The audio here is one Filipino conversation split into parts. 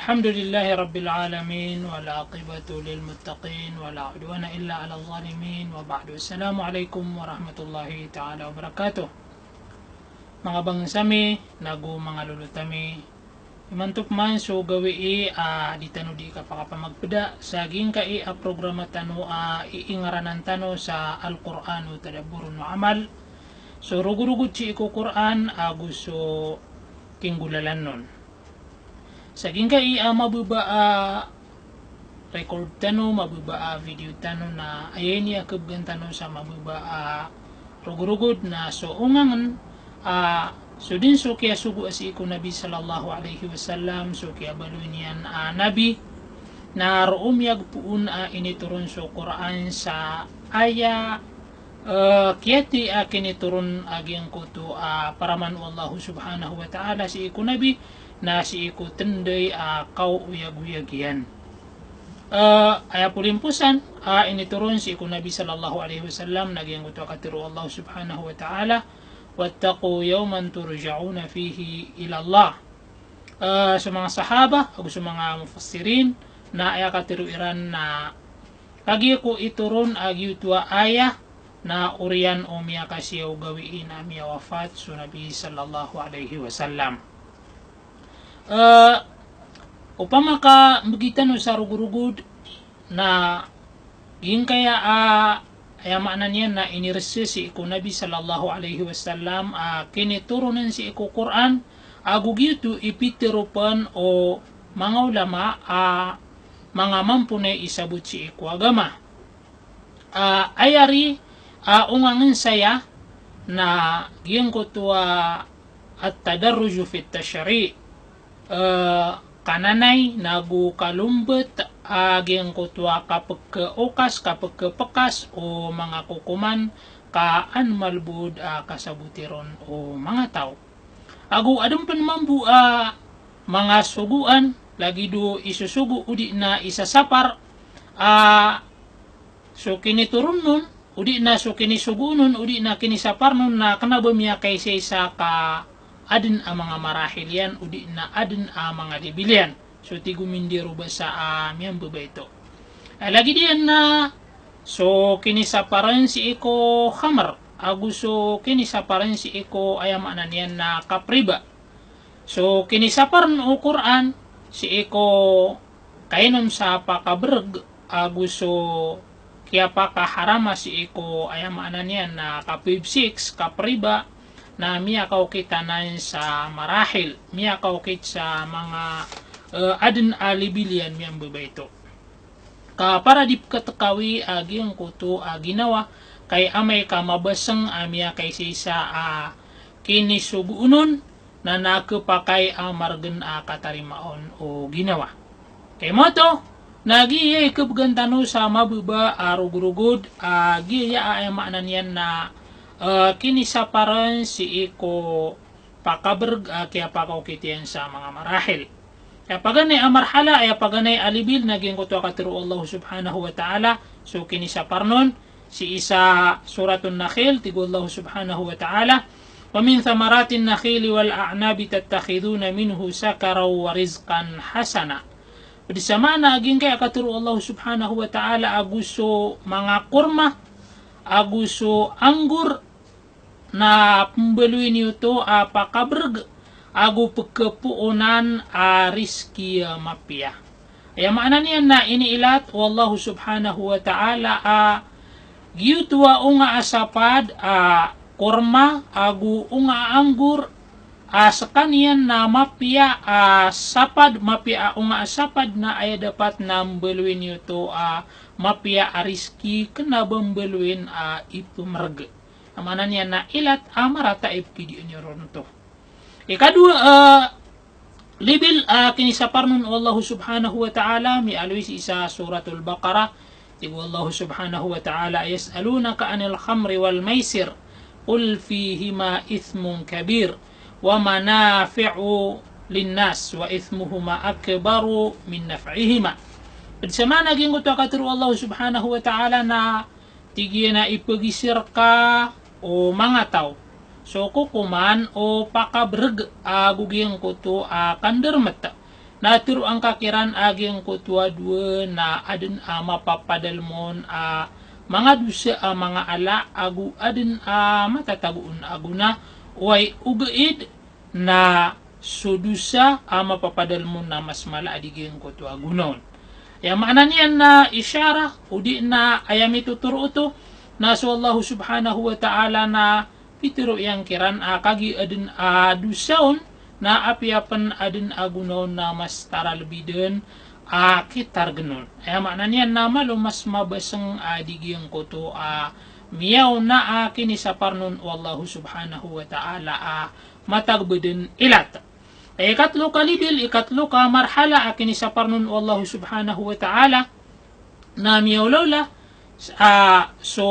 الحمد لله رب العالمين والعاقبة للمتقين ولا عدوان إلا على الظالمين وبعد السلام عليكم ورحمة الله تعالى وبركاته. Mga bangsami, nagu mga lulutami, imantok man so gawi di tano di ka pakapamagpeda saging ka a programa tano iingaranan tano sa Al-Quran o tadaburun no amal. So rugurugud si iko Quran gusto kinggulalan nun. Saging ka mabuba record tano, mabuba video tano na ayan niya kabgan tano sa mabuba rugurugud na so ungangan so din so kaya sugu asi iko Nabi sallallahu alaihi wasallam so kaya baluin yan Nabi na room yag puun initurun so Quran sa aya kiyati kiniturun agyang kuto paraman Allah subhanahu wa ta'ala si iko Nabi na si iko tenday kau uyag-uyag yan. Aya pulimpusan initurun si iko Nabi sallallahu alaihi wasallam nagyang kuto katiru Allah subhanahu wa ta'ala wattaqu yawman turja'una fihi ila Allah. Sa mga sahaba o sa mga mufassirin na aya katiruiran na kagi ko iturun agyutwa aya na urian o miya kasiyaw gawiin miya wafat so Nabi sallallahu alaihi wasallam. Upama ka magitan sa rugurugud na ging kaya ayamaan niya na inirse si iko Nabi sallallahu alaihi wasallam kiniturunan si iko Quran agugyuto ipitirupan o mga ulama mga mampunay isabot si iko agama ayari ungangan saya na giyang ko tuwa at tadarruju fit tashri' kananay nagu kalumbet aging kutwa kapag okas kapag pekas o mga kukuman kaan malbud kasabutiron o mga tao agu adem penmambu mga suguan lagi do isusugu udi na isasapar so kiniturun nun udi na so kinisugunun udi na kinisapar nun na kanaba miya kay sa ka adin mga marahil yan udi na adin mga dibilian so tigumindiro ba sa miyang baba ito lagi diyan na so kinisaparan si iko khamar so kinisaparan si iko ayamanan yan na kapriba so kinisaparan o Quran si iko kainom sa pakaberg so kaya pakaharama si iko ayamanan yan na kapibsix kapriba na miyakaw kita na sa marahil, miyakaw kita sa mga adin alibilian miyang babayto. Para di katakawi agyang kuto ginawa, kay amay ka mabasang miya kay sa kinisugunon na nakapakay margan katarimaon o ginawa. Kay mo to, nagiyay kabgantano sa mabuba rugurugod, giyaya ayamanan yan na kinisaparan si iko pakaberg kaya pakaw kitiyan sa mga marahil. Kaya paganay marhala ay paganay alibil naging kuto katiru Allah subhanahu wa ta'ala so kinisaparnon si isa suratun Nakhil tigo Allah subhanahu wa ta'ala wa min thamaratin nakhili wal a'nabi tattakhiduna minhu sakaraw wa rizqan hasana. Di sama naging kaya katiru Allah subhanahu wa ta'ala aguso mga kurma aguso anggur na pembeluin itu pakaberg agu pekepuunan rizki mapia. Ya makna niya na iniilat wallahu subhanahu wa ta'ala giyutwa unga asapad korma agu unga anggur sakanian na mapia sapad mapia unga asapad na ay dapat na beluin itu mapia rizki kena bembeluin itu merge. Mana niya na ilat marata ipkidi niyo ron to. Ikadua libil kinisaparnon Allah subhanahu wa ta'ala mi alwis isa suratul Baqarah tigo Allah subhanahu wa ta'ala yas'alunaka anil khamri wal maisir qul fihima ithmun kabir wa manafi'u linnas wa ithmuhuma akbaru min naf'ihima. Bersama naging kuto katiru Allah subhanahu wa ta'ala na tigyan na ipagisir ka o mga tao. So kukuman o pakabreg gugyang kuto kandermat natiro ang kakiran aging kutwa dua na adin mapapadalmon mga dusa mga ala agu adin matataguun aguna way ugaid na sudusa mapapadalmon na mas mala adiging kutwa gunon. Ya makna niyan na isyara udi na ayami tuturo ito na so Allah subhanahu wa ta'ala na pitiro yang kiran kagi adin dusaon na apiapan adin agunaw na mas taralbiden kitar ganun. Ay makna niyan na malo mas mabasang digiyang ko to miyaw na kinisaparnon Allah subhanahu wa ta'ala matagbeden ilat. Ikatlo ka libil, ikatlo ka marhala kinisaparnon Allah subhanahu wa ta'ala na miyaw lola so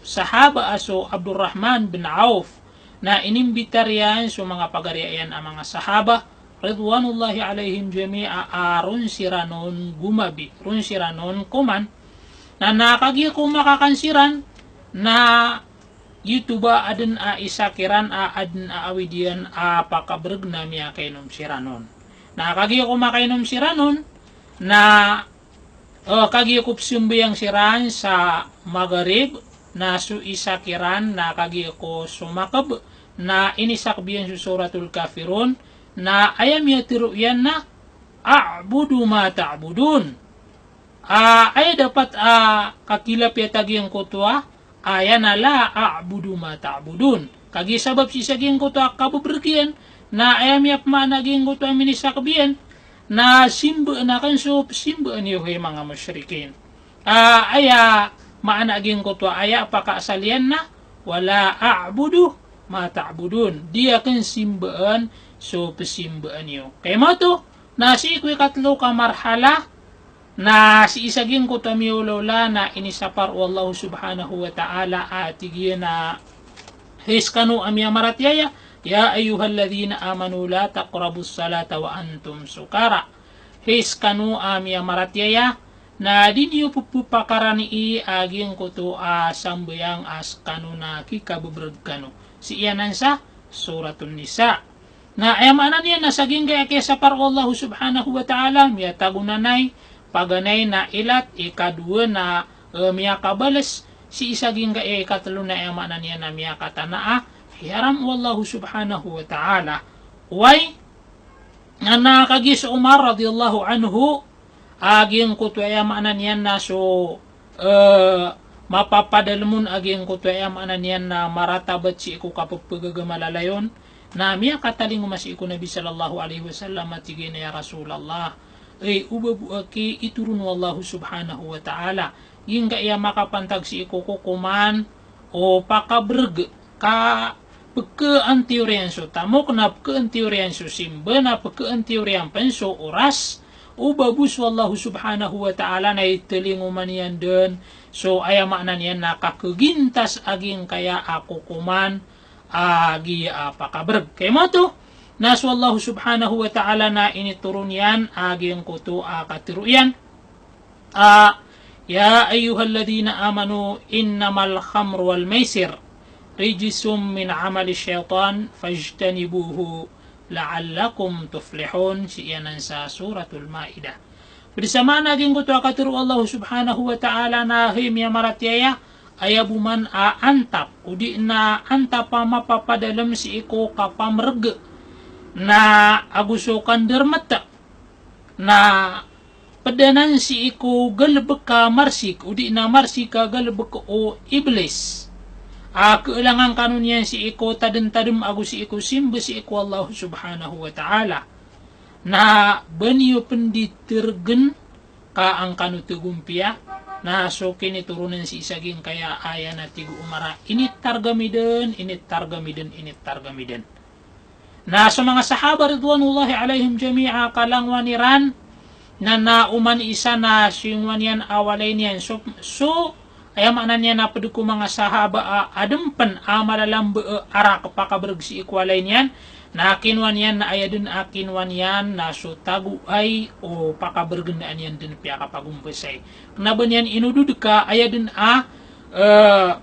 sahaba so Abdurrahman bin Auf na inimbitar yan so mga pagariayan ang mga sahaba ridwanullahi alaihim jami'a ron siranon gumabi ron siranon kuman na nakagi ko makakansiran na YouTube adin isakiran adin awidian pakabreg na miya kainom siranon nakagi ko makainom siranon na kagi ko sumbayang siran sa magarib na su isakiran na kagi ko sumakab na inisakbiyan sa suratul kafirun na ayam yatiru yan na a'budu ma ta'budun ay dapat kakilap yatagiyang kutwa ayan na la a'budu ma ta'budun kagi sabab si saging kutwa kabubergian na ayam yap managing kutwa minisakbiyan na simba na kanso simba niyo mga musyrikin aya maanaging kutwa aya pakasalian na wala a'budu ma ta'budun dia kan simbaan so pesimbaan niyo kay mo to na si ikwi katlo ka marhala na si isaging kutwa miyolola na inisapar wallahu subhanahu wa ta'ala atigyan na hiskanu amya maratyaya ya ayyuhalladhina amanu la taqrabus salata wa antum sukara hiskanu amya maratyaya na di niyo pupupakarani aging kuto sambayang askanu na kikabubrag kanu si iyanan sa suratul nisa na ayamanan niya na saging kaya kesa par Allah subhanahu wa ta'ala miya tagunanay paganay na ilat ikadua na miya kabales si isaging kaya ikatalo na ayamanan niya na miya katanaa hiyaram wallahu subhanahu wa ta'ala way na nakagis Umar radiyallahu anhu aging kutwaya maanan yan na so mapapadalmun aging kutwaya maanan yan na maratabat si iku kapagpagagamalayon na miya kataling umasi iku Nabi sallallahu alaihi wasallam at sige na ya Rasulallah ay ubabu aki iturun wallahu subhanahu wa ta'ala yung kaya makapantag si iku kukuman o pakabrg ka pagkaan teoryanso tamok na pagkaan teoryanso simba na pagkaan teoryan penso oras ubabus wallahu subhanahu wa ta'ala na itilinguman yan dun so ayamaknan yan na kakagintas aging kaya ako kuman agi pakabrg kay mo to nas wallahu subhanahu wa ta'ala na initurun yan aging kuto katiru yan ya ayyuhalladhina amanu innamal khamru wal maisir rijisum min amali syaitan fajtanibuhu la'allakum tuflihun siyanan sa suratul Maidah. Bersama naging kutu akatiru Allah subhanahu wa ta'ala na himya maratyaya ayabuman antap udi na antap mapapadalam si iko kapamreg na agusukan dermata na padanan si iko galbek ka marsik udi na marsika galbek o iblis kailangan kanun yan si iko tadem agu si iko simba si iko Allah subhanahu wa ta'ala na banyo penditirgen ka ang kanu tegumpia na so kiniturunan si isaging kaya aya na tigu umara init targamiden na sa mga sahaba ridwanullahi alaihim jami'a kalangwaniran na nauman isa na siyungwan yan awalay niyan so ay makna niya na pwede ko mga sahaba adempan malalambe ara kapakabrag si ikwalay niyan na akinwan yan na ayadun akinwan yan na so tagu ay o pakabragandaan yan din piya kapagumpasay na ba niyan inudud ka ayadun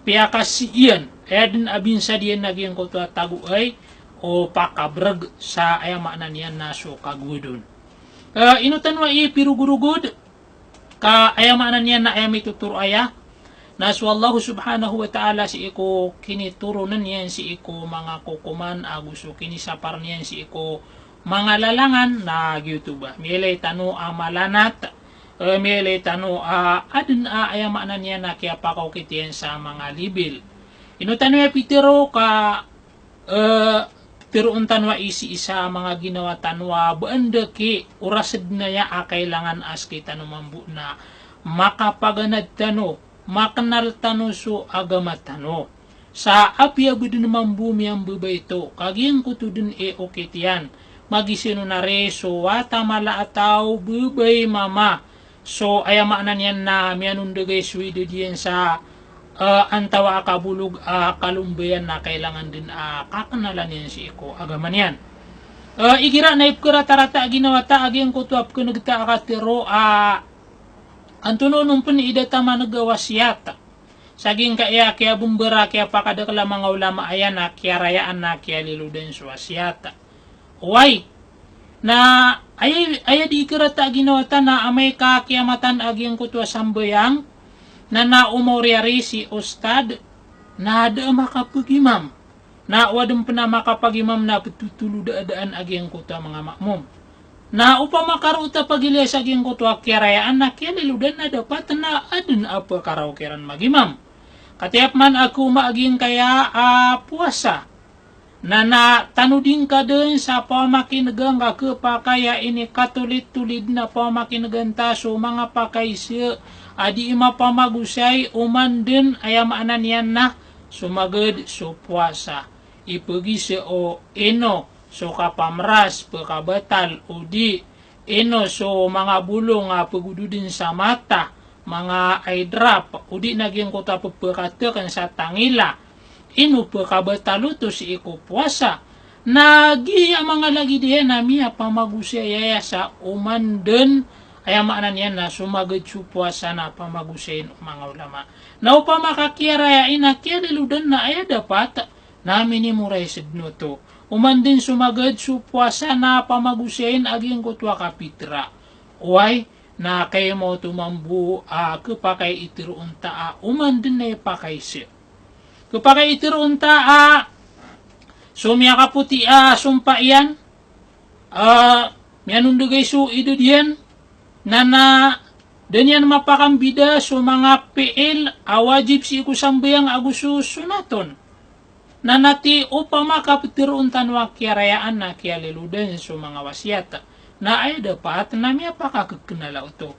piya si iyan ayadun abinsa diyan naging ko tagu ay o pakabrag sa ay makna niyan na so kagudun Inutan wa pirugurugod ka ayamanan niya na ayam ituturo aya na so Allah subhanahu wa ta'ala si iko kiniturunan niyan si iko mga kukuman aguso kinisapar niyan si iko mga lalangan na YouTube. Milay tano malanat milay tano adin ayamanan niya na kaya pakaw kitiyan sa mga libil. Inutan wa pitero ka pero untanwa isi isa mga ginawa tanwa baanda ki urasid na ya kailangan as kita numambu na makapaganad tano makanal tano so agama tano sa apya budin mambu miyang bubay ito kaging kutudin okitian magisino na re so wata mala ataw bubay mama so ayamanan yan na miyanundagay swede diyan sa antawa akabulog kalumbayan na kailangan din kakanalan yan si iko agaman yan. Igira na ipkira tarata ginawa ta aging kutuap ko nagta akatiro antuno nung paniidata managawasiyata. Saging kaya bumbara kaya pakadakala mga ulama ayan na kaya rayaan na kaya liludan suwasyata. Uway na ay di ikira ta ginawa ta na amay kakiamatan aging kutwa sambayang na naumoriari si Ustad na ada makapagimam na wadang pena makapagimam na petutulu daadaan aging kuta mga makmum na upama karuta pagilya sa aging kuta kirayaan na kililudan na dapat na adun apa karawkiran magimam katiap man ako maaging kaya puasa na tanudin ka dun sa pamakinagang kakapakaya ini katulit-tulid na pamakinagang taso mga pakaisya adi ima pamagusay uman din ayamanan yan na sumagad so puasa ipagi si o ino so kapamras pagkabatal o di ino so mga bulong pagududin sa mata mga eye drop o di naging kuta pagkatakan sa tangila ino pagkabatalo to si iko puasa nagiya mga lagi diyan na miya pamagusay yaya sa uman din ayamanan yan na sumagad su puasa na pamagusayin mga ulama. Na upang makakiyaraya inakialiludan na ay dapat namin imuray sidno to. Uman din sumagad su puasa na pamagusayin aging kutwa kapitra. Uway na kayo mo tumambu kapakay itiruunta uman din na ipakaysi. Kapakay itiruunta sumya kaputi sumpa yan mianundugay su idod yan na danyan mapakambida so mga PL awajib si ikusambayang aguso sunaton na nati upama kapitiroon tanwa kiarayaan na kialiludan so mga wasyata na ay dapat na miya pakakagkanala ito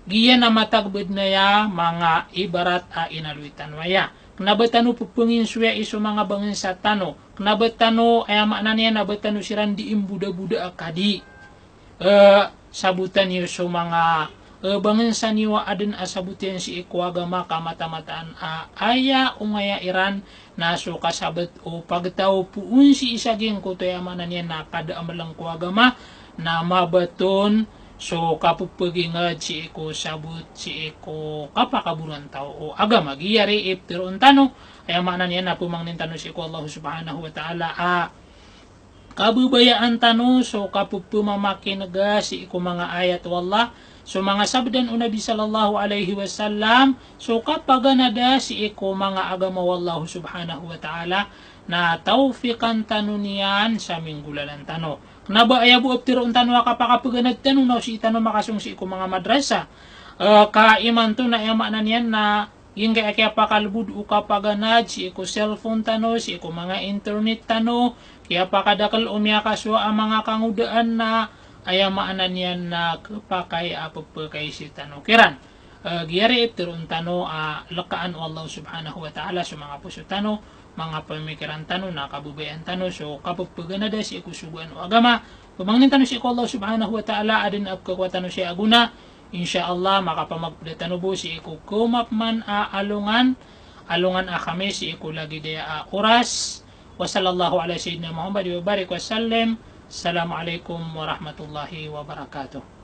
giya na matagbad na ya mga ibarat inaluitan waya knabatano pupungin suya iso mga bangin sa tano knabatano ay maanan niya nabatano siran di imbuda-buda akadi sabutan niyo so mga bangin sa niwa adin asabutin si ikwagama kamata-mataan aya ungaya iran na so kasabat o pagtao puun si isaging kutoyamanan niya na kada amalang kwagama na mabaton so kapupagingad si iko sabut si iko kapakaburan tao o agama giyari iptiron tano ayamanan niya na pumangnin tano si iko Allah subhanahu wa ta'ala kabubayaan tano so kapupumamakin si iko mga ayat wallah so mga sabdan o Nabi sallallahu alaihi wasallam so kapag nada si iko mga agama wallahu subhanahu wa ta'ala na tawfikan tano niyan sa minggulalan tano naba ayabu optiron tano kapakapaganad tano na si tano makasung si iko mga madrasa kaiman to na yamanan yan na yung kaya pakalbud o kapaganad si iko cellphone tano si iko mga internet tano kaya pakadakal umyaka so ang mga kangudaan na ayamaanan yan na kapakay apagpagkay si tano kiran giyari iptirun tano lakaan o Allah subhanahu wa ta'ala sa mga puso tano mga pamikiran tano na kabubayan tano so kapagpaganada si iko suguan o agama pumangnin tano si iko Allah subhanahu wa ta'ala adin apkakwa tano si aguna insyaallah makapamagpalitano po si iko kumapman alungan kami si iko lagi daya oras wa sallallahu ala sayyidina Muhammad wa barik wa sallam assalamu alaikum warahmatullahi wabarakatuh.